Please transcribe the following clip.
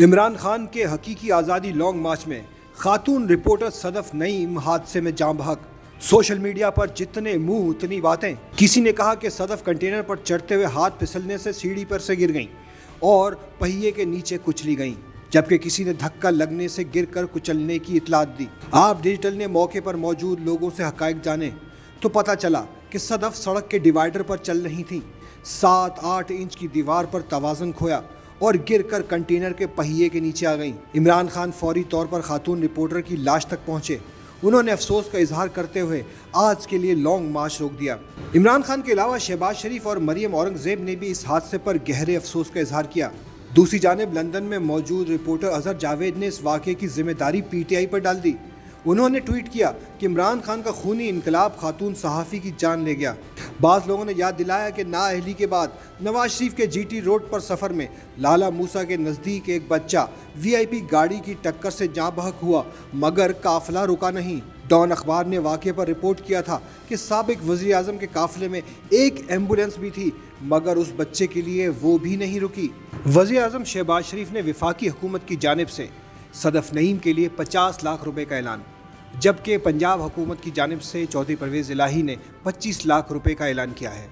عمران خان کے حقیقی آزادی لانگ مارچ میں خاتون رپورٹر صدف نعیم حادثے میں جاں بحق۔ سوشل میڈیا پر جتنے منہ اتنی باتیں۔ کسی نے کہا کہ صدف کنٹینر پر چڑھتے ہوئے ہاتھ پھسلنے سے سیڑھی پر سے گر گئیں اور پہیے کے نیچے کچلی گئیں، جبکہ کسی نے دھکا لگنے سے گر کر کچلنے کی اطلاعات دی۔ آپ ڈیجیٹل نے موقع پر موجود لوگوں سے حقائق جانے تو پتہ چلا کہ صدف سڑک کے ڈیوائیڈر پر چل رہی تھیں۔ 7-8 انچ کی دیوار پر توازن کھویا اور گر کر کنٹینر کے پہیے کے نیچے آ گئیں۔ عمران خان فوری طور پر خاتون رپورٹر کی لاش تک پہنچے۔ انہوں نے افسوس کا اظہار کرتے ہوئے آج کے لیے لانگ مارچ روک دیا۔ عمران خان کے علاوہ شہباز شریف اور مریم اورنگزیب نے بھی اس حادثے پر گہرے افسوس کا اظہار کیا۔ دوسری جانب لندن میں موجود رپورٹر اظہر جاوید نے اس واقعے کی ذمہ داری پی ٹی آئی پر ڈال دی۔ انہوں نے ٹویٹ کیا کہ عمران خان کا خونی انقلاب خاتون صحافی کی جان لے گیا۔ بعض لوگوں نے یاد دلایا کہ نااہلی کے بعد نواز شریف کے جی ٹی روڈ پر سفر میں لالا موسیٰ کے نزدیک ایک بچہ وی آئی پی گاڑی کی ٹکر سے جاں بحق ہوا، مگر قافلہ رکا نہیں۔ ڈان اخبار نے واقعے پر رپورٹ کیا تھا کہ سابق وزیر اعظم کے قافلے میں ایک ایمبولینس بھی تھی، مگر اس بچے کے لیے وہ بھی نہیں رکی۔ وزیر اعظم شہباز شریف نے وفاقی حکومت کی جانب سے صدف نعیم کے لیے 50 لاکھ روپے کا اعلان، جبکہ پنجاب حکومت کی جانب سے چودھری پرویز الہی نے 25 لاکھ روپے کا اعلان کیا ہے۔